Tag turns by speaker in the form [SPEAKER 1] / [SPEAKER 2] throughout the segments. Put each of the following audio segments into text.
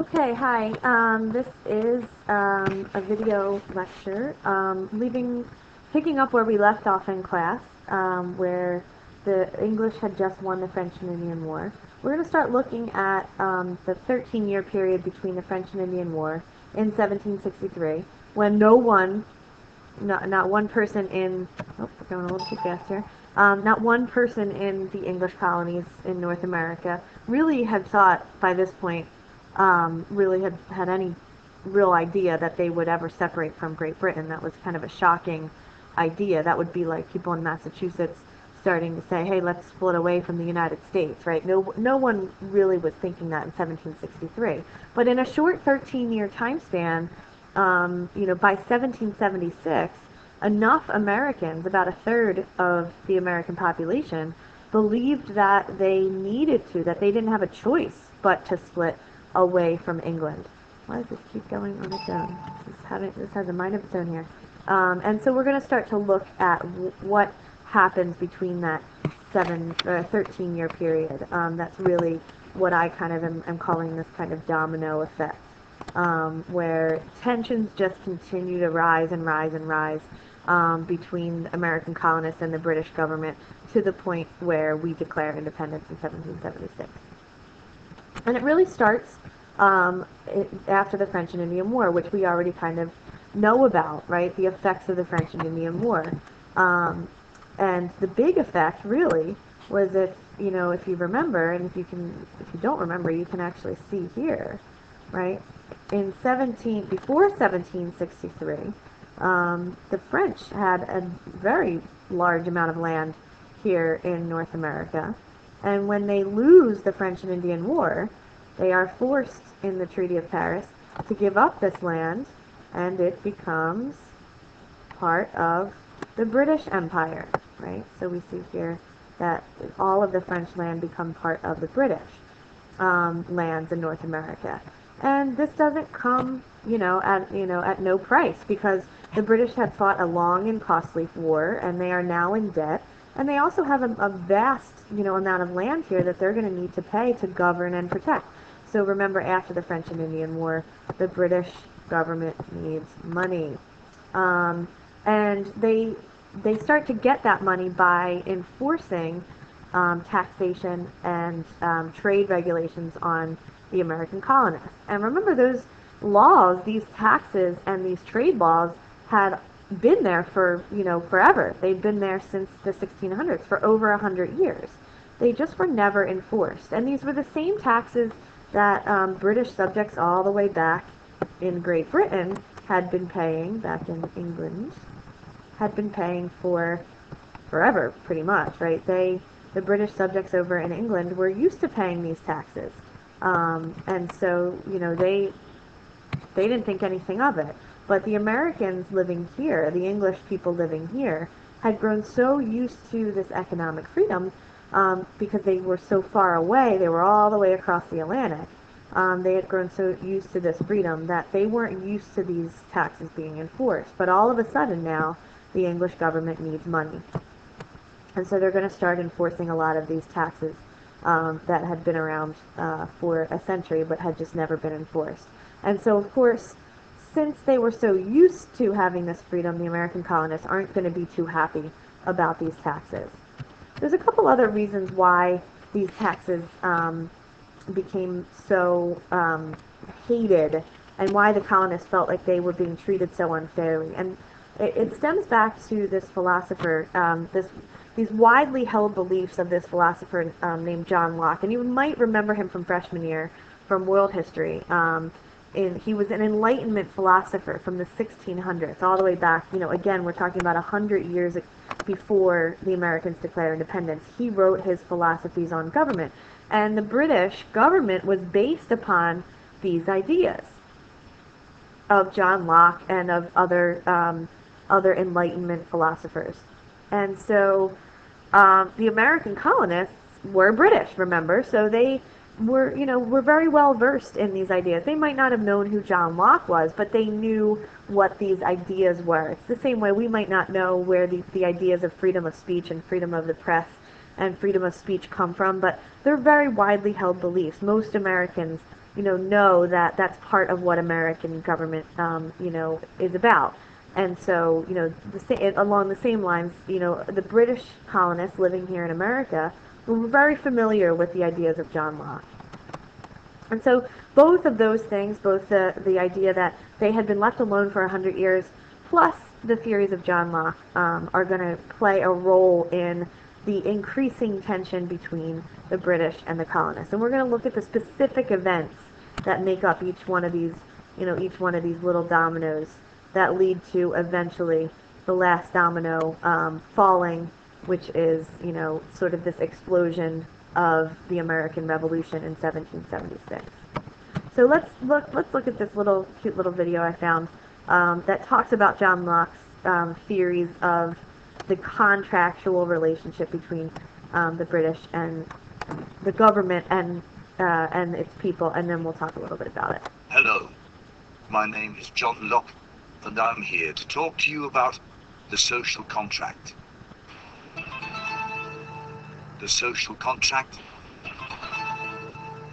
[SPEAKER 1] Okay, hi. This is a video lecture, picking up where we left off in class, where the English had just won the French and Indian War. We're going to start looking at the 13-year period between the French and Indian War in 1763, when not one person in, oh, we're going a little too fast here, not one person in the English colonies in North America really had thought by this point, really had any real idea that they would ever separate from Great Britain. That was kind of a shocking idea. That would be like people in Massachusetts starting to say, hey, let's split away from the United States, right? No one really was thinking that in 1763. But in a short 13-year time span, by 1776, enough Americans, about a third of the American population, believed that that they didn't have a choice but to split away from England. Why does this keep going on its own? This has a mind of its own here. And so we're going to start to look at what happens between that 13-year period. That's really what I kind of am calling this kind of domino effect, where tensions just continue to rise and rise and rise between American colonists and the British government to the point where we declare independence in 1776. And it really starts after the French and Indian War, which we already kind of know about, right? The effects of the French and Indian War. And the big effect, really, was if you remember, and if you don't remember, you can actually see here, right? Before 1763, the French had a very large amount of land here in North America. And when they lose the French and Indian War, they are forced in the Treaty of Paris to give up this land, and it becomes part of the British Empire, right? So we see here that all of the French land become part of the British lands in North America. And this doesn't come, at no price, because the British had fought a long and costly war, and they are now in debt. And they also have a vast, amount of land here that they're going to need to pay to govern and protect. So remember, after the French and Indian War, the British government needs money. And they start to get that money by enforcing taxation and trade regulations on the American colonists. And remember, those laws, these taxes and these trade laws had been there for, forever. They'd been there since the 1600s, for over 100 years. They just were never enforced. And these were the same taxes that British subjects all the way back in Great Britain had been paying, back in England, had been paying for forever, pretty much, right? The British subjects over in England were used to paying these taxes. And so, they didn't think anything of it. But the Americans living here, the English people living here, had grown so used to this economic freedom because they were so far away, they were all the way across the Atlantic. They had grown so used to this freedom that they weren't used to these taxes being enforced. But all of a sudden now, the English government needs money. And so they're going to start enforcing a lot of these taxes that had been around for a century but had just never been enforced. And so, of course, since they were so used to having this freedom, the American colonists aren't going to be too happy about these taxes. There's a couple other reasons why these taxes became so hated, and why the colonists felt like they were being treated so unfairly. And it stems back to this philosopher, these widely held beliefs of this philosopher named John Locke. And you might remember him from freshman year, from world history. He was an Enlightenment philosopher from the 1600s, all the way back, again, we're talking about 100 years before the Americans declared independence. He wrote his philosophies on government. And the British government was based upon these ideas of John Locke and of other Enlightenment philosophers. And so the American colonists were British, remember? So they were very well versed in these ideas. They might not have known who John Locke was, but they knew what these ideas were. It's the same way we might not know where the ideas of freedom of speech and freedom of the press and freedom of speech come from, but they're very widely held beliefs. Most Americans know that that's part of what American government, is about. And so, along the same lines, the British colonists living here in America were very familiar with the ideas of John Locke. And so both of those things, both the idea that they had been left alone for 100 years, plus the theories of John Locke, are going to play a role in the increasing tension between the British and the colonists. And we're going to look at the specific events that make up each one of these little dominoes that lead to eventually the last domino falling, which is, sort of this explosion of the American Revolution in 1776. So let's look at this cute little video I found that talks about John Locke's theories of the contractual relationship between the British and the government and its people, and then we'll talk a little bit about it.
[SPEAKER 2] Hello, my name is John Locke, and I'm here to talk to you about the social contract. The social contract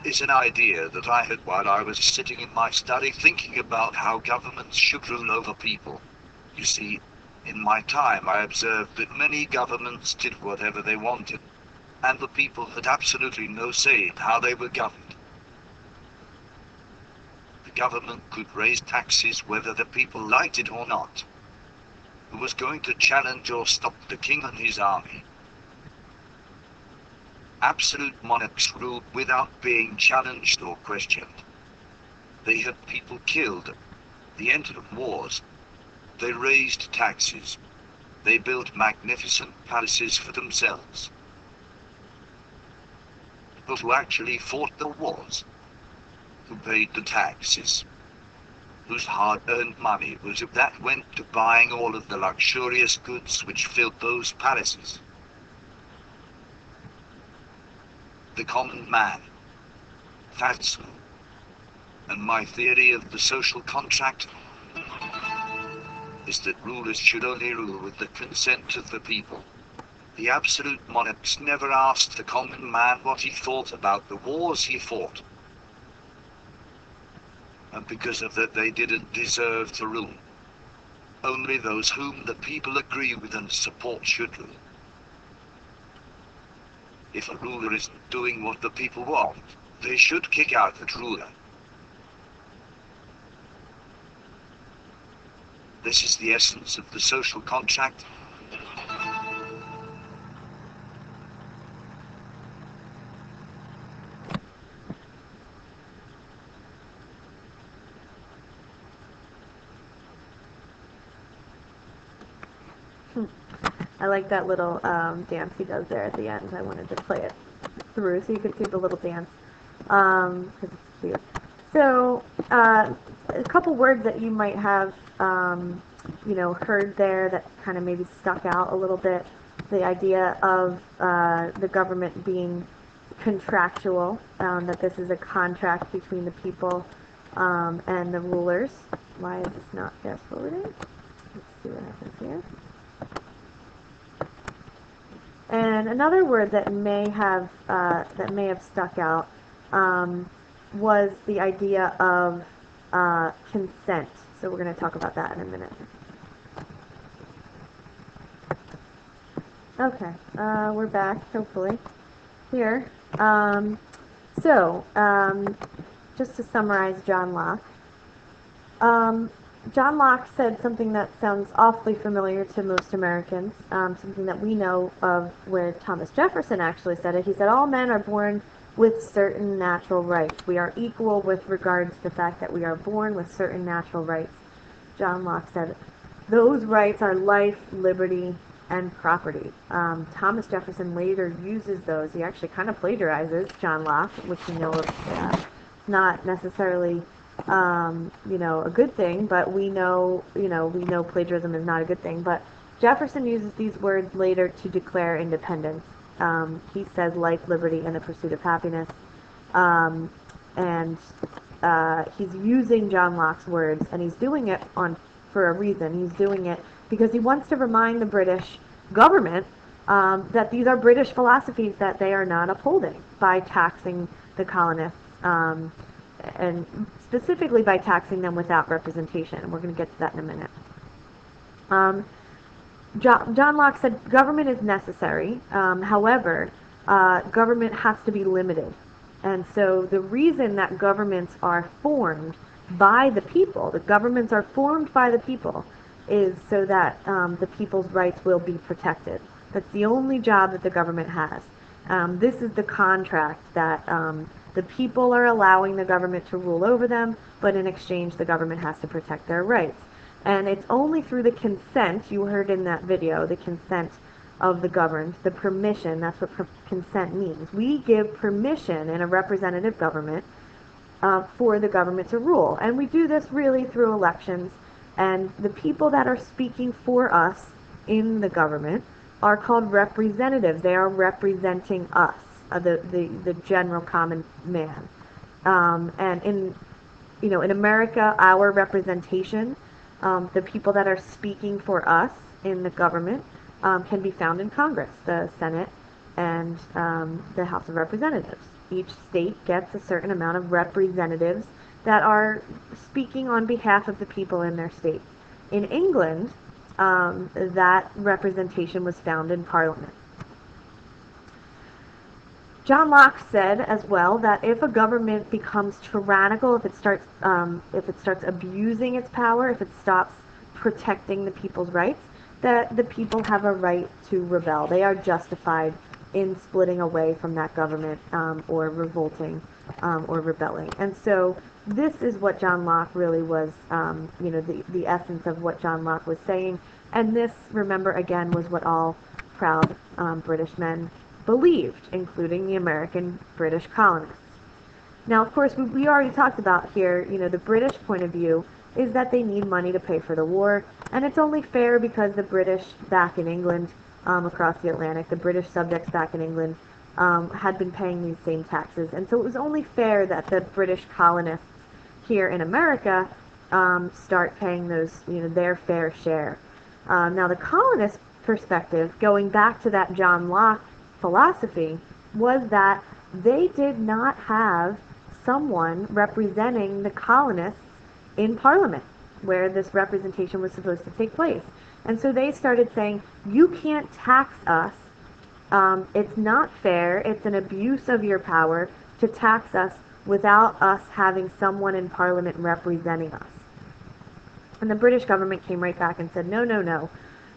[SPEAKER 2] is an idea that I had while I was sitting in my study thinking about how governments should rule over people. You see, in my time I observed that many governments did whatever they wanted, and the people had absolutely no say in how they were governed. The government could raise taxes whether the people liked it or not. Who was going to challenge or stop the king and his army? Absolute monarchs ruled without being challenged or questioned. They had people killed. They entered wars. They raised taxes. They built magnificent palaces for themselves. But who actually fought the wars? Who paid the taxes? Whose hard-earned money was it that went to buying all of the luxurious goods which filled those palaces? The common man. That's who. And my theory of the social contract is that rulers should only rule with the consent of the people. The absolute monarchs never asked the common man what he thought about the wars he fought. And because of that they didn't deserve to rule. Only those whom the people agree with and support should rule. If a ruler isn't doing what the people want, they should kick out that ruler. This is the essence of the social contract.
[SPEAKER 1] I like that little dance he does there at the end. I wanted to play it through so you could see the little dance, because it's cute. So, a couple words that you might have, heard there that kind of maybe stuck out a little bit. The idea of the government being contractual, that this is a contract between the people and the rulers. Why is this not fast forwarding? Let's see what happens here. And another word that may have stuck out was the idea of consent. So we're going to talk about that in a minute. Okay, we're back, hopefully, here. Just to summarize John Locke. John Locke said something that sounds awfully familiar to most Americans, something that we know of where Thomas Jefferson actually said it. He said, all men are born with certain natural rights. We are equal with regards to the fact that we are born with certain natural rights. John Locke said, those rights are life, liberty, and property. Thomas Jefferson later uses those. He actually kind of plagiarizes John Locke, which we know is not necessarily a good thing, but we know plagiarism is not a good thing. But Jefferson uses these words later to declare independence. He says life, liberty, and the pursuit of happiness. And he's using John Locke's words, and he's doing it for a reason. He's doing it because he wants to remind the British government that these are British philosophies that they are not upholding by taxing the colonists and specifically by taxing them without representation. And we're going to get to that in a minute. John Locke said government is necessary. However, government has to be limited. And so the reason that governments are formed by the people, the governments are formed by the people, is so that the people's rights will be protected. That's the only job that the government has. This is the contract that the people are allowing the government to rule over them, but in exchange the government has to protect their rights. And it's only through the consent, you heard in that video, the consent of the governed, the permission, that's what consent means. We give permission in a representative government for the government to rule. And we do this really through elections. And the people that are speaking for us in the government are called representatives. They are representing us, the general common man. And in America, our representation, the people that are speaking for us in the government, can be found in Congress, the Senate, and the House of Representatives. Each state gets a certain amount of representatives that are speaking on behalf of the people in their state. In England, that representation was found in Parliament. John Locke said as well that if a government becomes tyrannical, if it starts abusing its power, if it stops protecting the people's rights, that the people have a right to rebel. They are justified in splitting away from that government or revolting or rebelling. And so this is what John Locke really was, the essence of what John Locke was saying. And this, remember, again, was what all proud British men believed, including the American British colonists. Now, of course, we already talked about here, the British point of view is that they need money to pay for the war, and it's only fair because the British back in England, across the Atlantic, the British subjects back in England, had been paying these same taxes, and so it was only fair that the British colonists here in America start paying those, their fair share. Now, the colonist perspective, going back to that John Locke philosophy, was that they did not have someone representing the colonists in Parliament, where this representation was supposed to take place. And so they started saying, you can't tax us. It's not fair. It's an abuse of your power to tax us without us having someone in Parliament representing us. And the British government came right back and said, no, no, no.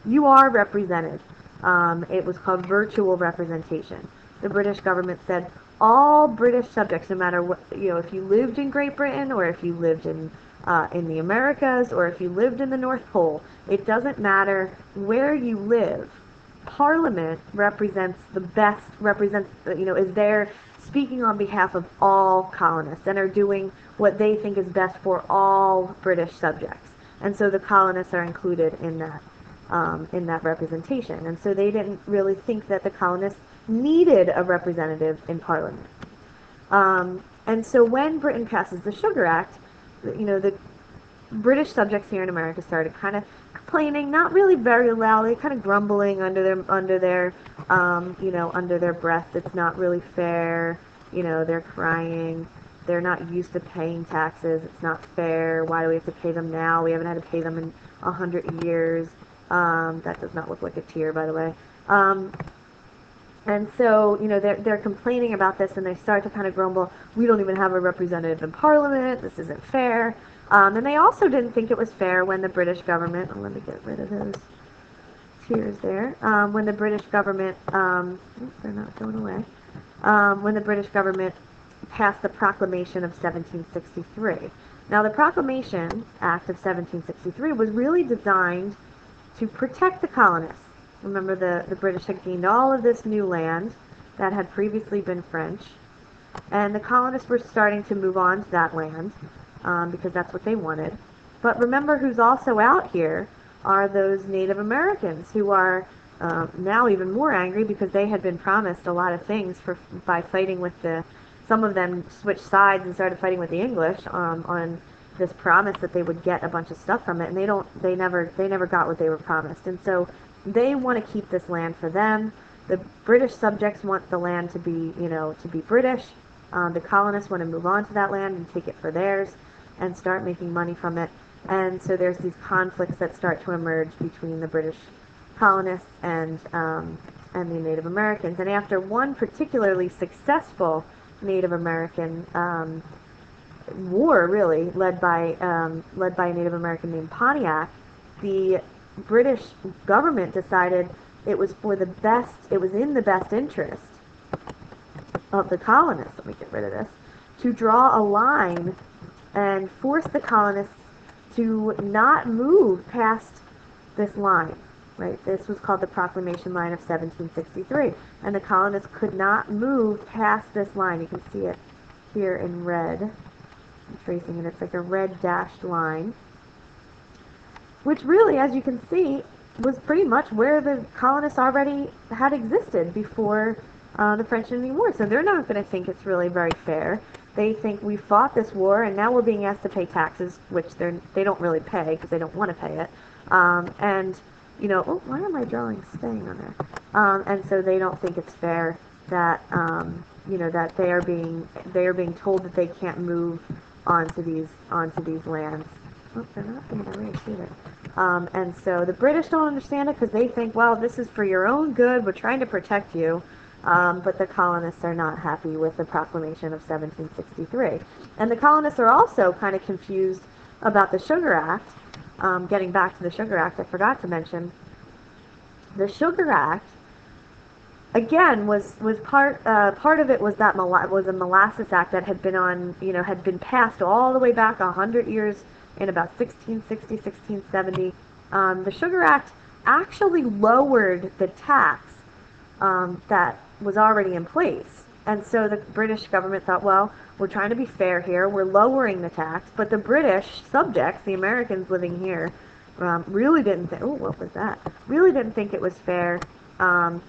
[SPEAKER 1] You are represented. It was called virtual representation. The British government said, all British subjects, no matter what, if you lived in Great Britain or if you lived in the Americas or if you lived in the North Pole, it doesn't matter where you live. Parliament represents is there speaking on behalf of all colonists and are doing what they think is best for all British subjects. And so the colonists are included in that representation. And so they didn't really think that the colonists needed a representative in Parliament. And so when Britain passes the Sugar Act, the British subjects here in America started kind of complaining, not really very loudly, kind of grumbling under their breath. It's not really fair. They're crying. They're not used to paying taxes. It's not fair. Why do we have to pay them now? We haven't had to pay them in 100 years. That does not look like a tear, by the way. And so, they're complaining about this, and they start to kind of grumble, we don't even have a representative in Parliament, this isn't fair. And they also didn't think it was fair when the British government, let me get rid of those tears there, when the British government, they're not going away, when the British government passed the Proclamation of 1763. Now, the Proclamation Act of 1763 was really designed to protect the colonists. Remember, the British had gained all of this new land that had previously been French, and the colonists were starting to move on to that land because that's what they wanted. But remember, who's also out here are those Native Americans who are now even more angry because they had been promised a lot of things by fighting with some of them switched sides and started fighting with the English on this promise that they would get a bunch of stuff from it, and they never got what they were promised. And so they want to keep this land for them. The British subjects want the land to be British. The colonists want to move on to that land and take it for theirs and start making money from it. And so there's these conflicts that start to emerge between the British colonists and the Native Americans. And after one particularly successful Native American war, really led by a Native American named Pontiac, the British government decided it was in the best interest of the colonists. Let me get rid of this. To draw a line and force the colonists to not move past this line. Right? This was called the Proclamation Line of 1763, and the colonists could not move past this line. You can see it here in red. I'm tracing it. It's like a red dashed line, which really, as you can see, was pretty much where the colonists already had existed before the French and Indian War. So they're not going to think it's really very fair. They think we fought this war, and now we're being asked to pay taxes, which they don't really pay because they don't want to pay it. And you know, oh, why are my drawings staying on there? And so they don't think it's fair that you know, that they are being told that they can't move onto these lands. Oh, they're not being erased either. And so the British don't understand it because they think, well, this is for your own good. We're trying to protect you. But the colonists are not happy with the proclamation of 1763. And the colonists are also kind of confused about the Sugar Act. Getting back to the Sugar Act, I forgot to mention, the Sugar Act, again, was part of it was that was a Molasses Act that had been passed all the way back 100 years in about 1660, 1670. The Sugar Act actually lowered the tax that was already in place. And so the British government thought, well, we're trying to be fair here. We're lowering the tax. But the British subjects, the Americans living here, really didn't think, oh, what was that? Really didn't think it was fair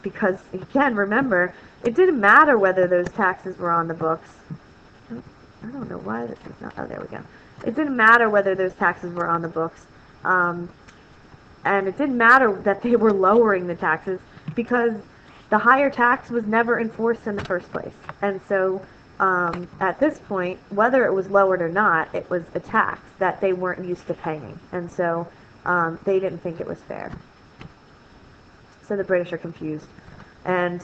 [SPEAKER 1] because, again, remember, it didn't matter whether those taxes were on the books. I don't know why this is not, oh, there we go. It didn't matter whether those taxes were on the books. And it didn't matter that they were lowering the taxes because the higher tax was never enforced in the first place. And so at this point, whether it was lowered or not, it was a tax that they weren't used to paying. And so they didn't think it was fair. So the British are confused. And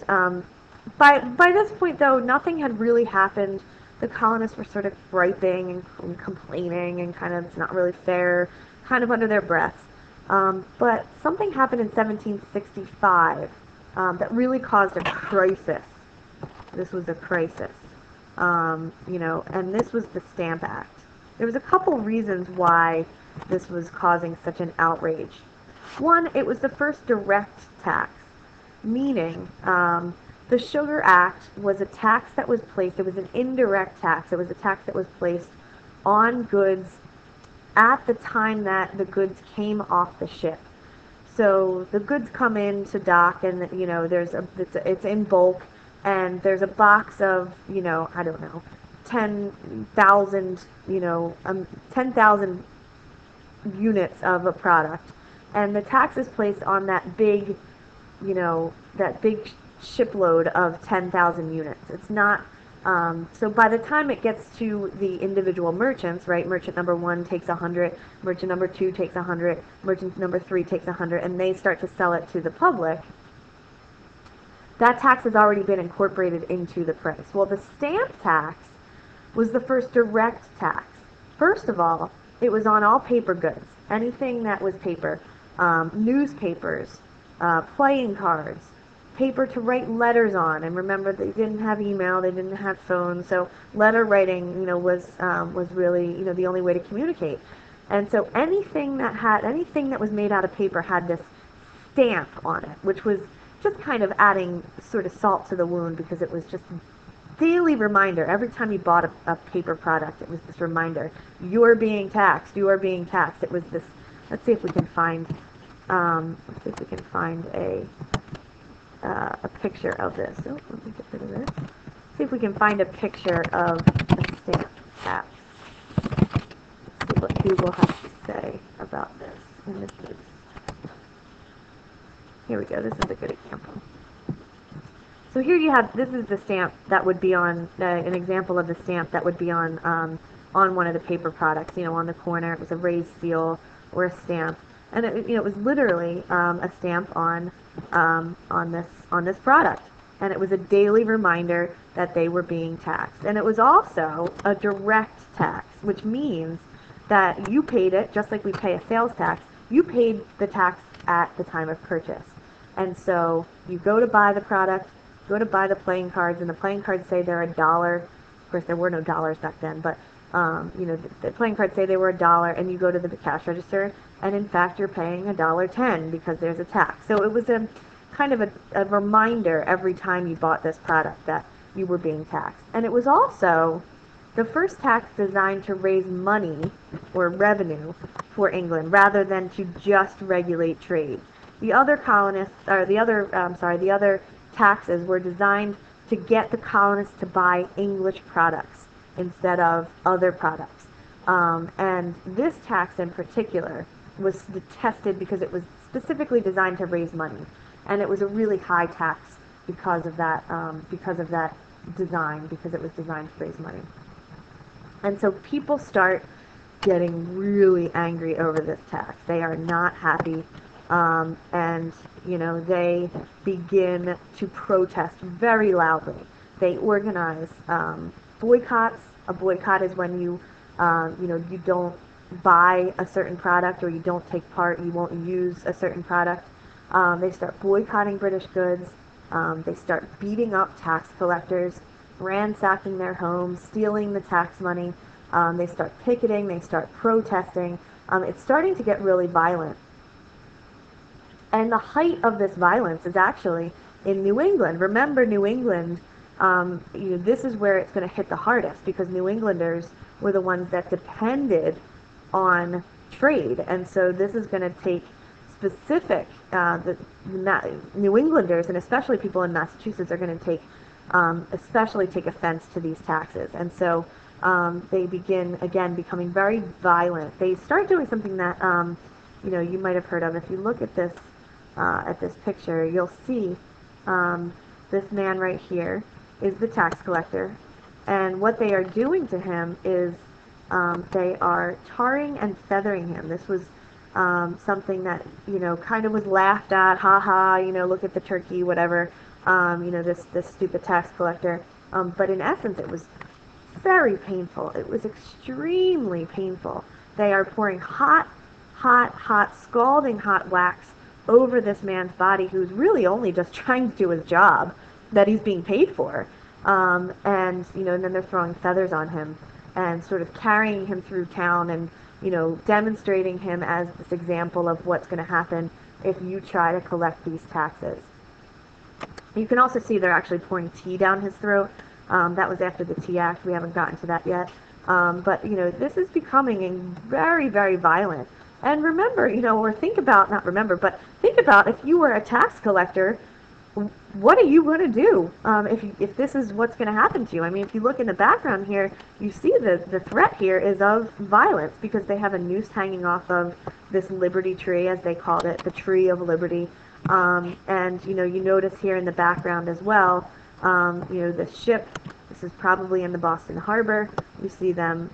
[SPEAKER 1] by this point, though, nothing had really happened. The colonists were sort of griping and complaining and kind of, it's not really fair, kind of under their breaths. But something happened in 1765 that really caused a crisis. This was a crisis, you know, and this was the Stamp Act. There was a couple reasons why this was causing such an outrage. One, it was the first direct tax, meaning the Sugar Act was a tax that was placed, it was an indirect tax, it was a tax that was placed on goods at the time that the goods came off the ship. So the goods come in to dock, and you know it's in bulk, and there's a box of, you know, I don't know, 10,000 10,000 units of a product, and the tax is placed on that big, you know, that big shipload of 10,000 units. It's not. So by the time it gets to the individual merchants, right, merchant number 1 takes 100, merchant number 2 takes 100, merchant number 3 takes 100, and they start to sell it to the public, that tax has already been incorporated into the price. Well, the stamp tax was the first direct tax. First of all, it was on all paper goods, anything that was paper, newspapers, playing cards, paper to write letters on. And remember, they didn't have email, they didn't have phones, so letter writing, you know, was really, you know, the only way to communicate. And so anything that was made out of paper had this stamp on it, which was just kind of adding sort of salt to the wound, because it was just daily reminder. Every time you bought a paper product, it was this reminder: you're being taxed, you are being taxed. It was this. Let's see if we can find a picture of this. Oh, let me get rid of this. See if we can find a picture of a stamp tax. Let's see what Google has to say about this. And this is, here we go. This is a good example. So here you have, this is the stamp that would be on, an example of the stamp that would be on one of the paper products, on the corner. It was a raised seal or a stamp. And it was literally a stamp on this product. And it was a daily reminder that they were being taxed. And it was also a direct tax, which means that you paid it, just like we pay a sales tax, you paid the tax at the time of purchase. And so you go to buy the product, go to buy the playing cards, and the playing cards say they're $1. Of course, there were no dollars back then, but the playing cards say they were $1, and you go to the cash register, and in fact, you're paying $1.10 because there's a tax. So it was a kind of a reminder every time you bought this product that you were being taxed. And it was also the first tax designed to raise money or revenue for England rather than to just regulate trade. The other the other taxes were designed to get the colonists to buy English products instead of other products. And this tax in particular was detested because it was specifically designed to raise money. And it was a really high tax because of that design, because it was designed to raise money. And so people start getting really angry over this tax. They are not happy, and they begin to protest very loudly. They organize boycotts. A boycott is when you don't buy a certain product, or you don't take part, you won't use a certain product. They start boycotting British goods. They start beating up tax collectors, ransacking their homes, stealing the tax money. They start picketing. They start protesting. It's starting to get really violent. And the height of this violence is actually in New England. Remember, New England, this is where it's going to hit the hardest, because New Englanders were the ones that depended on trade. And so this is going to take specific, the New Englanders, and especially people in Massachusetts, are going to especially take offense to these taxes. And so they begin, again, becoming very violent. They start doing something that, you might have heard of. If you look at this picture, you'll see this man right here is the tax collector. And what they are doing to him is they are tarring and feathering him. This was something that, kind of was laughed at, look at the turkey, whatever, this stupid tax collector. But in essence, it was very painful. It was extremely painful. They are pouring hot, scalding hot wax over this man's body, who's really only just trying to do his job that he's being paid for. And then they're throwing feathers on him and sort of carrying him through town and, demonstrating him as this example of what's going to happen if you try to collect these taxes. You can also see they're actually pouring tea down his throat. That was after the Tea Act. We haven't gotten to that yet. But this is becoming very, very violent. And remember, think about if you were a tax collector, what are you going to do if this is what's going to happen to you? I mean, if you look in the background here, you see the threat here is of violence, because they have a noose hanging off of this Liberty tree, as they called it, the Tree of Liberty. And you notice here in the background as well, the ship. This is probably in the Boston Harbor. You see them,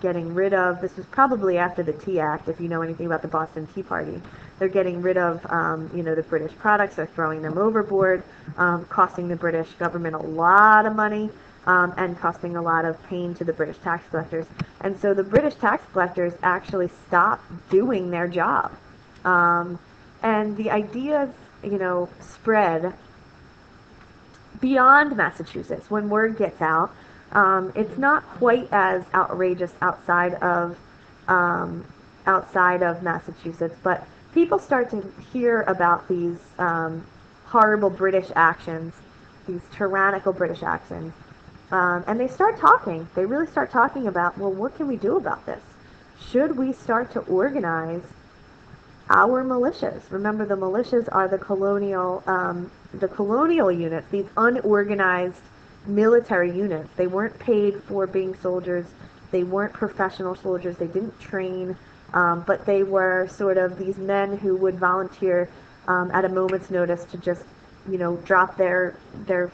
[SPEAKER 1] getting rid of. This was probably after the Tea Act, if you know anything about the Boston Tea Party. They're getting rid of, the British products. They're throwing them overboard, costing the British government a lot of money, and costing a lot of pain to the British tax collectors. And so the British tax collectors actually stopped doing their job. And the ideas, spread beyond Massachusetts. When word gets out, it's not quite as outrageous outside of Massachusetts, but people start to hear about these horrible British actions, these tyrannical British actions, and they start talking. They really start talking about, well, what can we do about this? Should we start to organize our militias? Remember, the militias are the colonial units, these unorganized military units. They weren't paid for being soldiers. They weren't professional soldiers. They didn't train, but they were sort of these men who would volunteer at a moment's notice to just drop their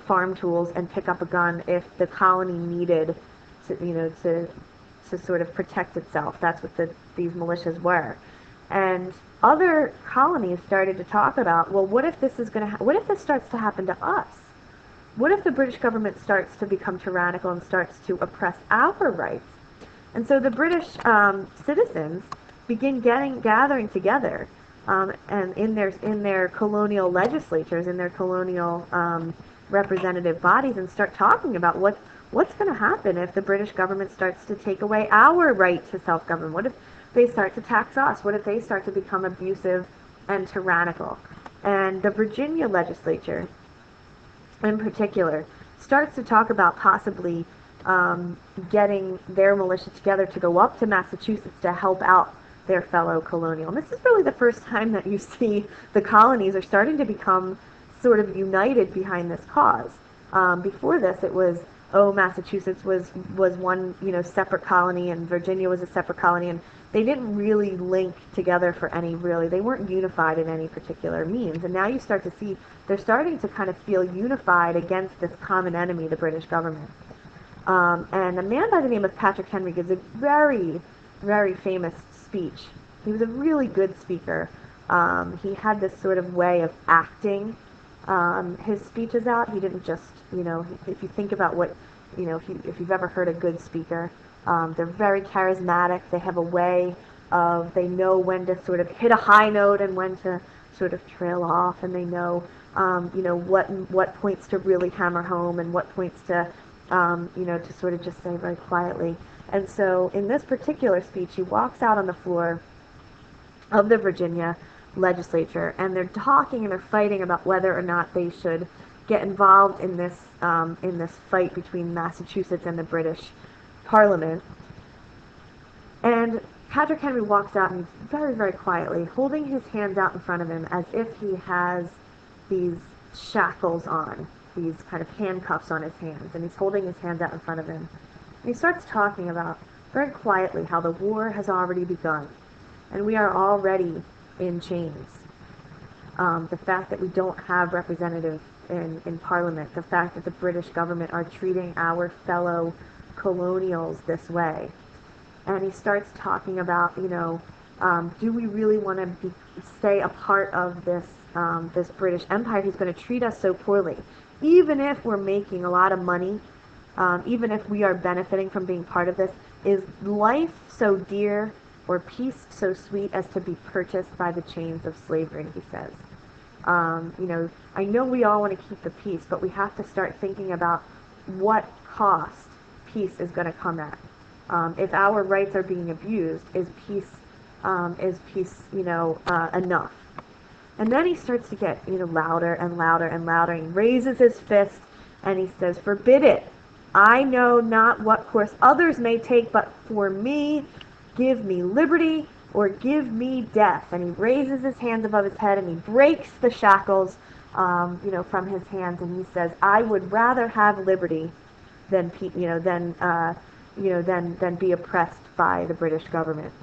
[SPEAKER 1] farm tools and pick up a gun if the colony needed to sort of protect itself. That's what these militias were. And other colonies started to talk about, well, what if this is going to what if this starts to happen to us? What if the British government starts to become tyrannical and starts to oppress our rights? And so the British citizens begin gathering together, and in their colonial legislatures, in their colonial representative bodies, and start talking about what's going to happen if the British government starts to take away our right to self-government. What if they start to tax us? What if they start to become abusive and tyrannical? And the Virginia legislature, in particular, starts to talk about possibly getting their militia together to go up to Massachusetts to help out their fellow colonial. And this is really the first time that you see the colonies are starting to become sort of united behind this cause. Before this, it was, Massachusetts was one separate colony, and Virginia was a separate colony, and they didn't really link together for they weren't unified in any particular means. And now you start to see they're starting to kind of feel unified against this common enemy, the British government. And a man by the name of Patrick Henry gives a very, very famous speech. He was a really good speaker. He had this sort of way of acting his speeches out. He didn't just, if you think about what, if you've ever heard a good speaker, they're very charismatic. They have a way of, they know when to sort of hit a high note and when to sort of trail off, and they know, what points to really hammer home and what points to, to sort of just say very quietly. And so in this particular speech, he walks out on the floor of the Virginia legislature, and they're talking and they're fighting about whether or not they should get involved in this fight between Massachusetts and the British Parliament. And Patrick Henry walks out, and he's very, very quietly holding his hands out in front of him as if he has these shackles on, these kind of handcuffs on his hands, and he's holding his hands out in front of him. And he starts talking about, very quietly, how the war has already begun, and we are already in chains. The fact that we don't have representatives in Parliament, the fact that the British government are treating our fellow colonials this way. And he starts talking about, do we really want to stay a part of this British Empire who's going to treat us so poorly? Even if we're making a lot of money, even if we are benefiting from being part of this, is life so dear or peace so sweet as to be purchased by the chains of slavery, he says. I know we all want to keep the peace, but we have to start thinking about what cost peace is going to come at. If our rights are being abused, is peace enough? And then he starts to get louder and louder and louder. He raises his fist and he says, "Forbid it! I know not what course others may take, but for me, give me liberty or give me death." And he raises his hands above his head and he breaks the shackles, from his hands, and he says, "I would rather have liberty than be oppressed by the British government.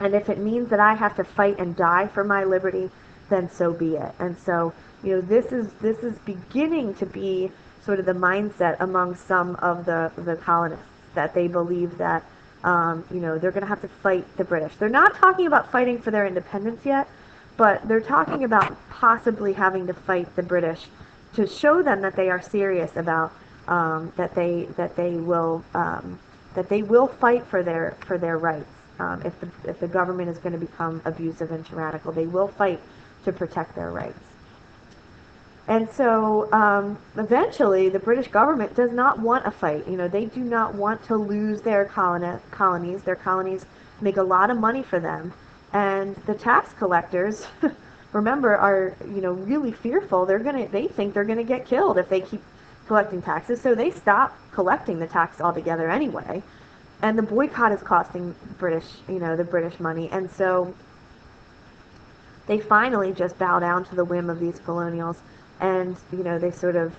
[SPEAKER 1] And if it means that I have to fight and die for my liberty, then so be it." And so, this is beginning to be sort of the mindset among some of the colonists, that they believe that they're going to have to fight the British. They're not talking about fighting for their independence yet, but they're talking about possibly having to fight the British to show them that they are serious about that they will fight for their rights. If the government is going to become abusive and tyrannical, they will fight to protect their rights. And so eventually the British government does not want a fight. They do not want to lose their colonies. Their colonies make a lot of money for them. And the tax collectors, remember, are really fearful. They think they're gonna get killed if they keep collecting taxes. So they stop collecting the tax altogether anyway. And the boycott is costing the British money. And so they finally just bow down to the whim of these colonials. And they sort of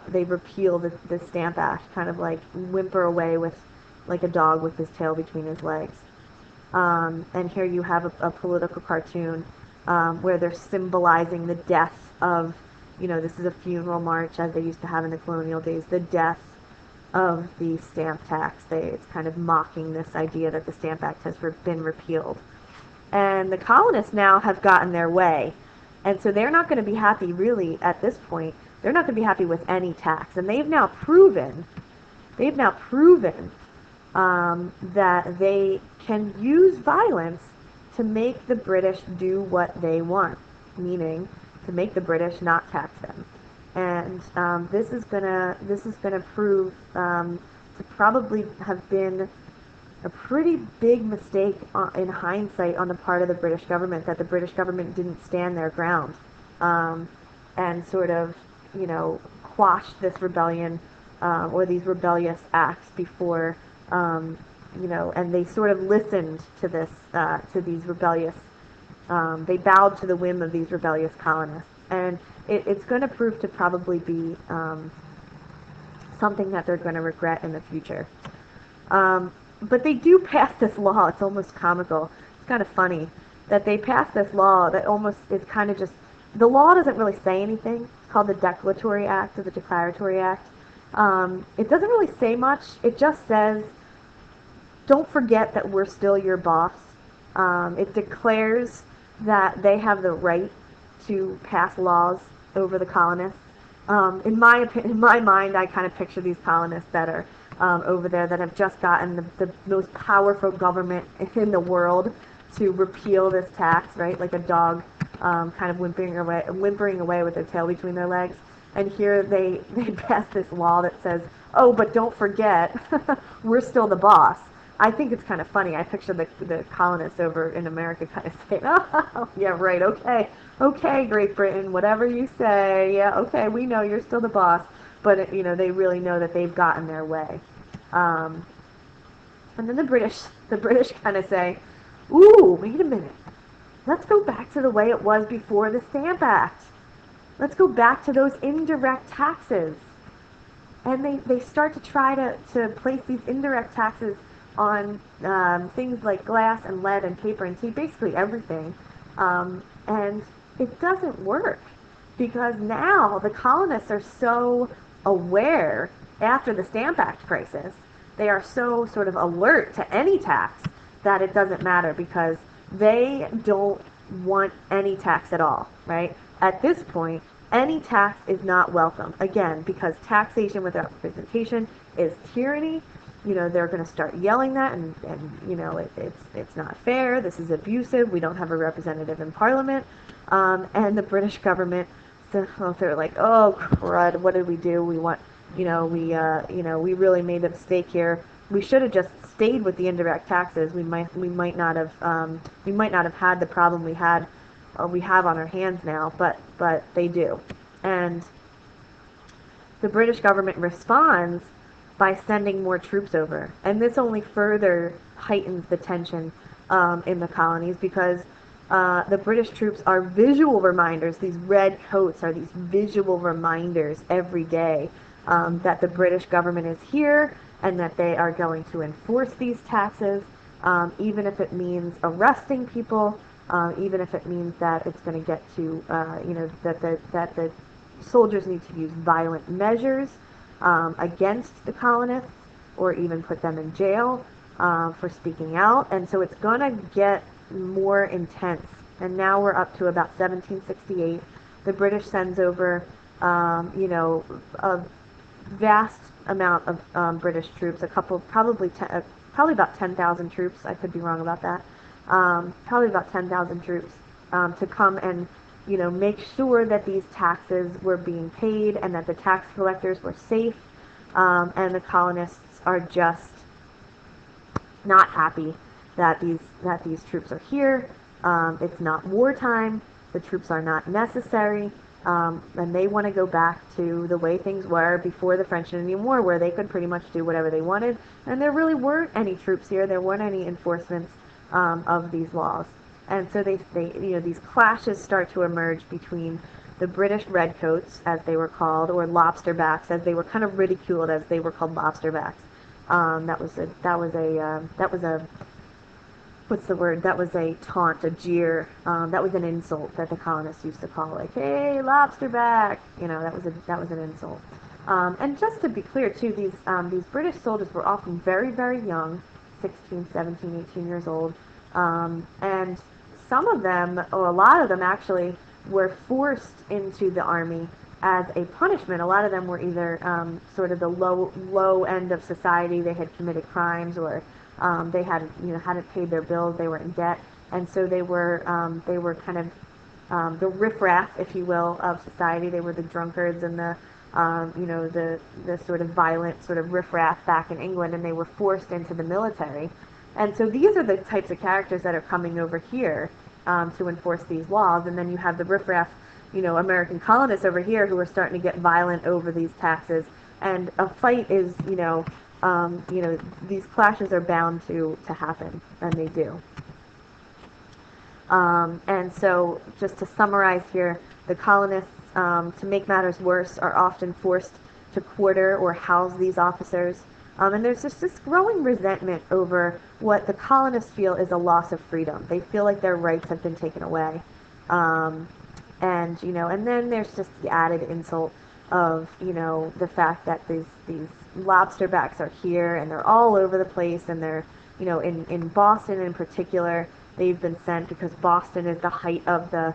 [SPEAKER 1] they repeal the Stamp Act, kind of like whimper away with like a dog with his tail between his legs. And here you have a political cartoon where they're symbolizing the death of this is a funeral march as they used to have in the colonial days, the death of the stamp tax. It's kind of mocking this idea that the Stamp Act has been repealed. And the colonists now have gotten their way. And so they're not going to be happy, really, at this point. They're not going to be happy with any tax. And they've now proven that they can use violence to make the British do what they want, meaning to make the British not tax them. And this is gonna prove to probably have been a pretty big mistake in hindsight on the part of the British government, that the British government didn't stand their ground and sort of, quashed this rebellion or these rebellious acts before, and they sort of listened to to these rebellious, they bowed to the whim of these rebellious colonists. And it's going to prove to probably be something that they're going to regret in the future. But they do pass this law. It's almost comical. It's kind of funny that they pass this law that almost is kind of just, the law doesn't really say anything. It's called the Declaratory Act or the Declaratory Act. It doesn't really say much. It just says, don't forget that we're still your boss. It declares that they have the right to pass laws over the colonists. In my mind, I kind of picture these colonists that are over there that have just gotten the most powerful government in the world to repeal this tax, right? Like a dog kind of whimpering away with their tail between their legs. And here they pass this law that says, oh, but don't forget, we're still the boss. I think it's kind of funny. I picture the colonists over in America kind of saying, oh, yeah, right, okay, Great Britain, whatever you say, yeah, okay, we know you're still the boss. But, they really know that they've gotten their way. And then the British kind of say, ooh, wait a minute. Let's go back to the way it was before the Stamp Act. Let's go back to those indirect taxes. And they start to try to place these indirect taxes on things like glass and lead and paper and tea, basically everything. And it doesn't work because now the colonists are so aware after the Stamp Act crisis. They are so sort of alert to any tax that it doesn't matter because they don't want any tax at all, right? At this point, any tax is not welcome. Again, because taxation without representation is tyranny. They're going to start yelling that, and it's not fair. This is abusive. We don't have a representative in Parliament. And the British government, they're like, oh crud, what did we do? We want, we really made a mistake here. We should have just stayed with the indirect taxes. We might not have had the problem we have on our hands now, but they do. And the British government responds by sending more troops over. And this only further heightens the tension in the colonies because the British troops are visual reminders. These red coats are these visual reminders every day that the British government is here and that they are going to enforce these taxes, even if it means arresting people, even if it means that it's going to get to, that the soldiers need to use violent measures against the colonists or even put them in jail for speaking out. And so it's going to get more intense. And now we're up to about 1768. The British sends over, a vast amount of British troops, probably about 10,000 troops. I could be wrong about that. Probably about 10,000 troops to come and make sure that these taxes were being paid and that the tax collectors were safe, and the colonists are just not happy that these troops are here. It's not wartime. The troops are not necessary, and they want to go back to the way things were before the French and Indian War, where they could pretty much do whatever they wanted, and there really weren't any troops here. There weren't any enforcements of these laws. And so these clashes start to emerge between the British redcoats, as they were called, or lobsterbacks, as they were kind of ridiculed as they were called lobsterbacks. That what's the word? That was a taunt, a jeer. That was an insult that the colonists used to call, like, "Hey, lobster back!" You know, that was an insult. And just to be clear, too, these British soldiers were often very, very young, 16, 17, 18 years old, and some of them, or a lot of them actually, were forced into the army as a punishment. A lot of them were either sort of the low end of society. They had committed crimes, or they had hadn't paid their bills. They were in debt, and so they were kind of the riffraff, if you will, of society. They were the drunkards and the sort of violent sort of riffraff back in England, and they were forced into the military. And so these are the types of characters that are coming over here to enforce these laws. And then you have the riffraff, American colonists over here who are starting to get violent over these taxes. And a fight is, these clashes are bound to happen, and they do. And so, just to summarize here, the colonists, to make matters worse, are often forced to quarter or house these officers. And there's just this growing resentment over what the colonists feel is a loss of freedom. They feel like their rights have been taken away. And then there's just the added insult of, the fact that these lobster backs are here and they're all over the place, and they're, in Boston in particular, they've been sent because Boston is the height of the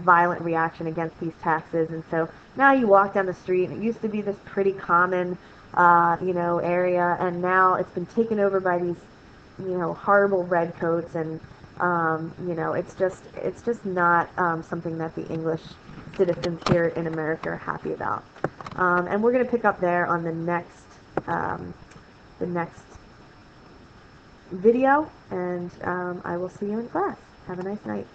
[SPEAKER 1] violent reaction against these taxes. And so now you walk down the street, and it used to be this pretty common, area, and now it's been taken over by these, horrible redcoats, and it's just not something that the English citizens here in America are happy about. And we're going to pick up there on the next video, and I will see you in class. Have a nice night.